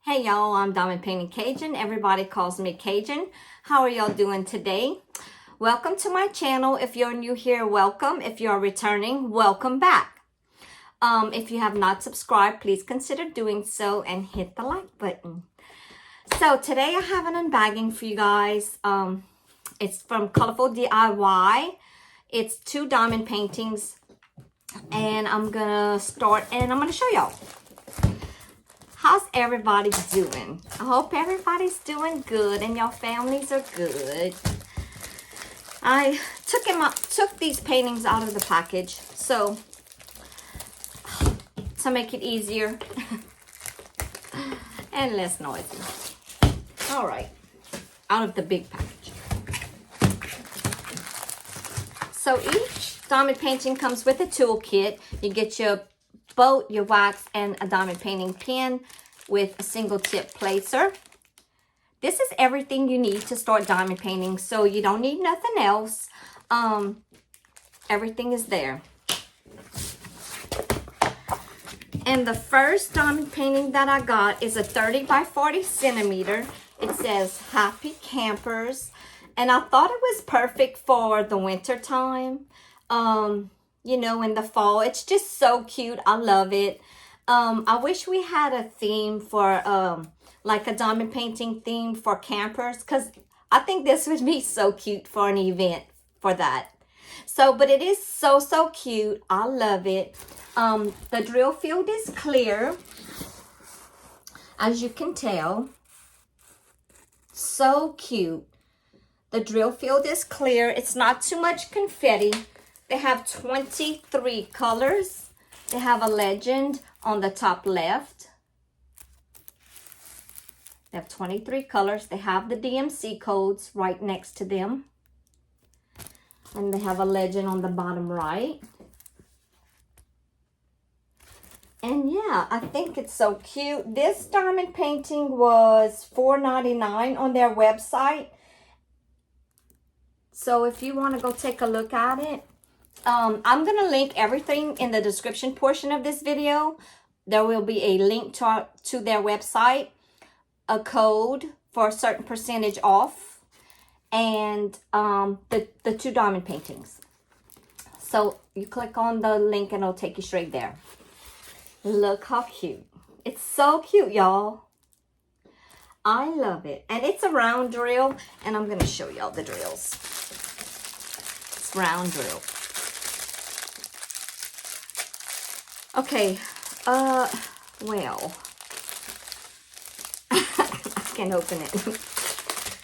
Hey y'all, I'm Diamond Painting Cajun. Everybody calls me Cajun. How are y'all doing today? Welcome to my channel. If you're new here, welcome. If you're returning, welcome back. If you have not subscribed, please consider doing so and hit the like button. So today I have an unbagging for you guys. It's from Coklorful DIY. It's 2 diamond paintings and I'm gonna start and I'm gonna show y'all. How's everybody doing? I hope everybody's doing good and your families are good. I took these paintings out of the package so to make it easier and less noisy. All right, out of the big package. So each diamond painting comes with a toolkit. You get your boat, your wax, and a diamond painting pen with a single tip placer. This is everything you need to start diamond painting, so you don't need nothing else. Everything is there. And the first diamond painting that I got is a 30 by 40 centimeter. It says Happy Campers, and I thought it was perfect for the winter time. You know, in the fall. It's just so cute. I love it. I wish we had a theme for like a diamond painting theme for campers, because I think this would be so cute for an event for that. So, but it is so cute. I love it. The drill field is clear, as you can tell. So cute. The drill field is clear. It's not too much confetti. They have 23 colors. They have a legend on the top left. They have 23 colors. They have the DMC codes right next to them. And they have a legend on the bottom right. And yeah, I think it's so cute. This diamond painting was $4.99 on their website. So if you want to go take a look at it, I'm going to link everything in the description portion of this video. There will be a link to their website, a code for a certain percentage off, and the 2 diamond paintings. So you click on the link and it'll take you straight there. Look how cute. It's so cute, y'all. I love it. And it's a round drill, and I'm going to show y'all the drills. It's round drill. Okay, well, I can't open it.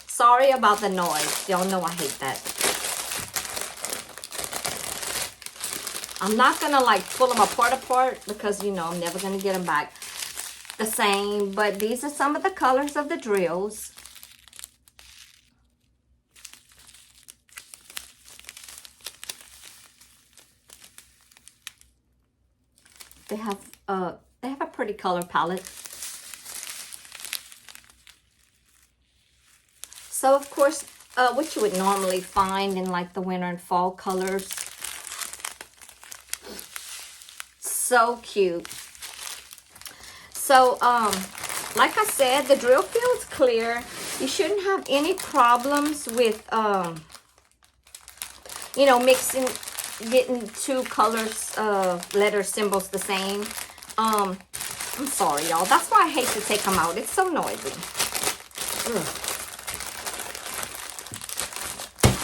Sorry about the noise. Y'all know I hate that. I'm not gonna like pull them apart because, you know, I'm never gonna get them back the same. But these are some of the colors of the drills. They have a pretty color palette. So of course, what you would normally find in like the winter and fall colors. So cute. So like I said, the drill field's clear. You shouldn't have any problems with you know, getting 2 colors, letter symbols the same. I'm sorry, y'all. That's why I hate to take them out. It's so noisy. Ugh.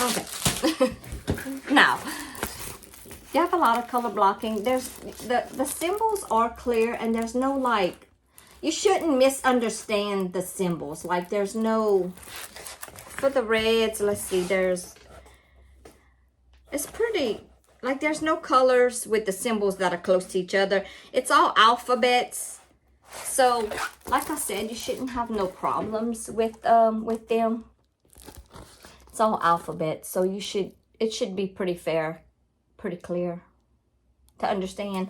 Okay. Now, you have a lot of color blocking. There's the symbols are clear, and there's no like, you shouldn't misunderstand the symbols. Like there's no, for the reds, let's see, it's pretty, like there's no colors with the symbols that are close to each other. It's all alphabets. So, like I said, you shouldn't have no problems with them. It's all alphabet, so it should be pretty fair, pretty clear to understand.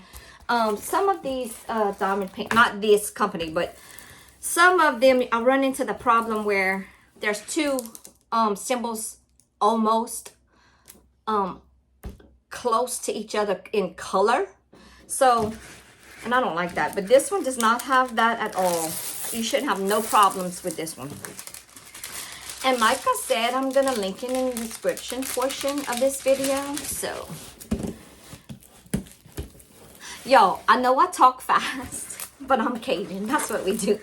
Some of these diamond paint, not this company, but some of them, I run into the problem where there's 2 symbols almost close to each other in color. So, and I don't like that, but this one does not have that at all. You shouldn't have no problems with this one. And like I said, I'm going to link it in the description portion of this video. So, yo, I know I talk fast, but I'm Cajun. That's what we do.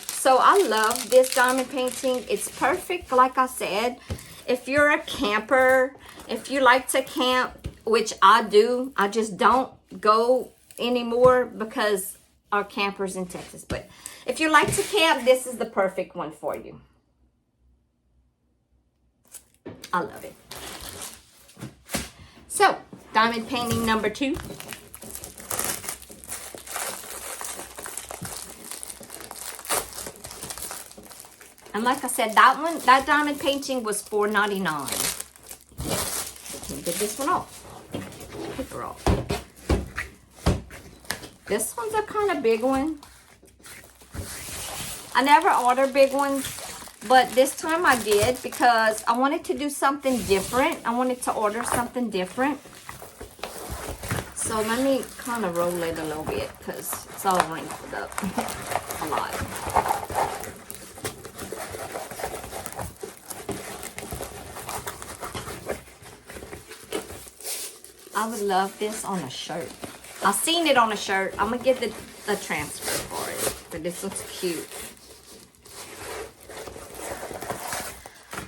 So I love this diamond painting. It's perfect, like I said, if you're a camper, if you like to camp, which I do. I just don't go anymore because our campers in Texas. But if you like to camp, this is the perfect one for you. I love it. So, diamond painting number 2. And like I said, that diamond painting was $4.99. Let me get this one off. Paper off. This one's a kind of big one. I never order big ones, but this time I did because I wanted to do something different. I wanted to order something different. So let me kind of roll it a little bit because it's all wrinkled up a lot. I would love this on a shirt. I've seen it on a shirt. I'm going to get the transfer for it. But this looks cute.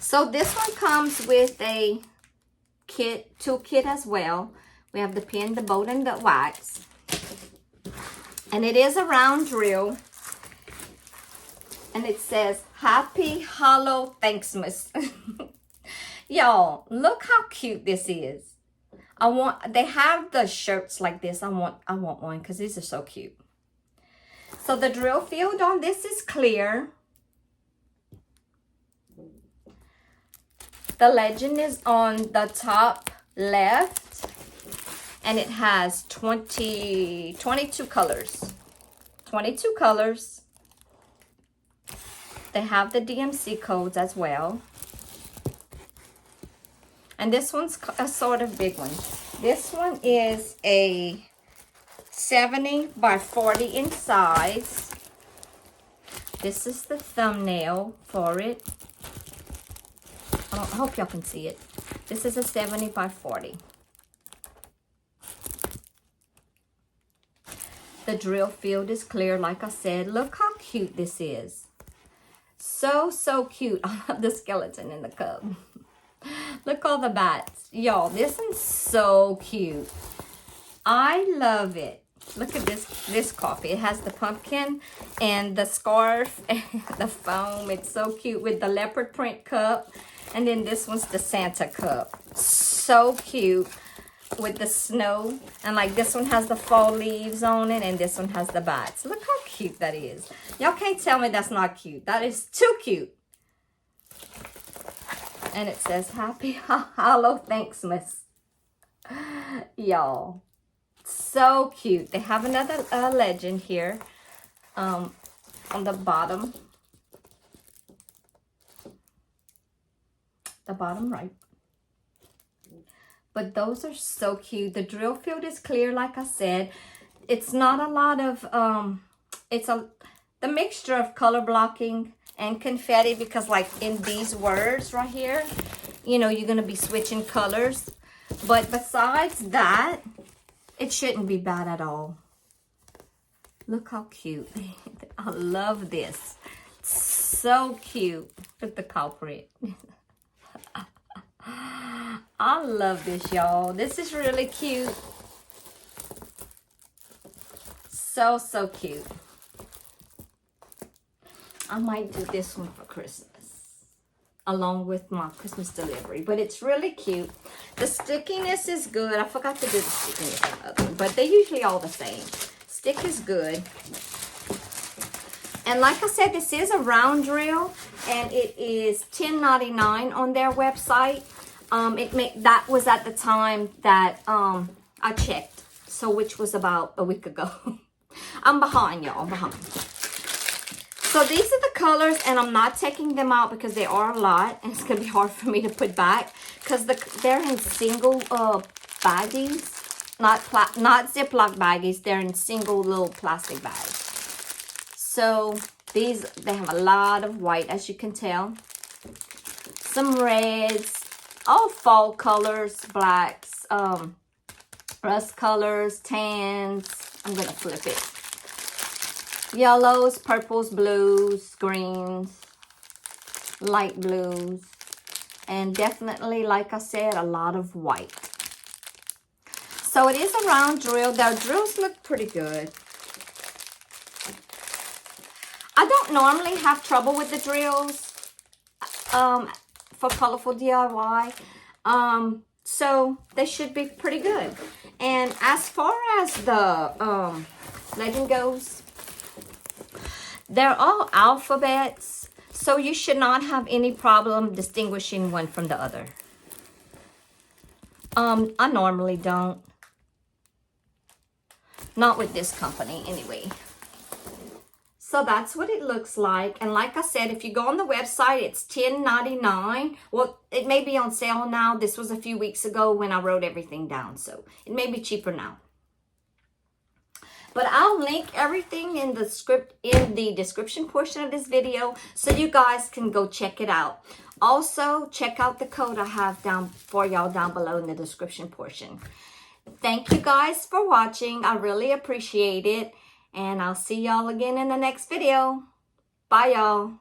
So this one comes with a toolkit as well. We have the pen, the bolt, and the wax. And it is a round drill. And it says, Happy Hollow Thanksmas. Y'all, look how cute this is. They have the shirts like this. I want one because these are so cute. So the drill field on this is clear. The legend is on the top left. And it has 22 colors. 22 colors. They have the DMC codes as well. And this one's a sort of big one. This one is a 70 by 40 in size. This is the thumbnail for it. I hope y'all can see it. This is a 70 by 40. The drill field is clear, like I said. Look how cute this is. So, so cute. I love the skeleton in the cup. Look all the bats. Y'all, this one's so cute. I love it. Look at this coffee. It has the pumpkin and the scarf and the foam. It's so cute with the leopard print cup. And then this one's the Santa cup. So cute with the snow. And like this one has the fall leaves on it. And this one has the bats. Look how cute that is. Y'all can't tell me that's not cute. That is too cute. And it says, Happy Hollow Thanksmas. Y'all. So cute. They have another legend here. On the bottom. The bottom right. But those are so cute. The drill field is clear, like I said. It's not a lot of, the mixture of color blocking and confetti, because like in these words right here, you know, you're going to be switching colors. But besides that, it shouldn't be bad at all. Look how cute. I love this. So cute. Look at the culprit. I love this, y'all. This is really cute. So, so cute. I might do this one for Christmas along with my Christmas delivery, but it's really cute. The stickiness is good. I forgot to do the stickiness on the other one, but they're usually all the same. Stick is good. And like I said, this is a round drill, and it is $10.99 on their website. That was at the time that I checked, so which was about a week ago. I'm behind, y'all. I'm behind. So these are the colors, and I'm not taking them out because they are a lot, and it's going to be hard for me to put back because they're in single baggies. not Ziploc baggies. They're in single little plastic bags. So these, they have a lot of white, as you can tell. Some reds, all fall colors, blacks, rust colors, tans. I'm going to flip it. Yellows, purples, blues, greens, light blues, and definitely, like I said, a lot of white. So it is a round drill. Their drills look pretty good. I don't normally have trouble with the drills for Colorful DIY. So they should be pretty good. And as far as the legend goes, they're all alphabets. So you should not have any problem distinguishing one from the other. I normally don't. Not with this company anyway. So that's what it looks like. And like I said, if you go on the website, it's $10.99. Well, it may be on sale now. This was a few weeks ago when I wrote everything down. So it may be cheaper now. But I'll link everything in the description portion of this video so you guys can go check it out. Also, check out the code I have down for y'all down below in the description portion. Thank you guys for watching. I really appreciate it. And I'll see y'all again in the next video. Bye, y'all.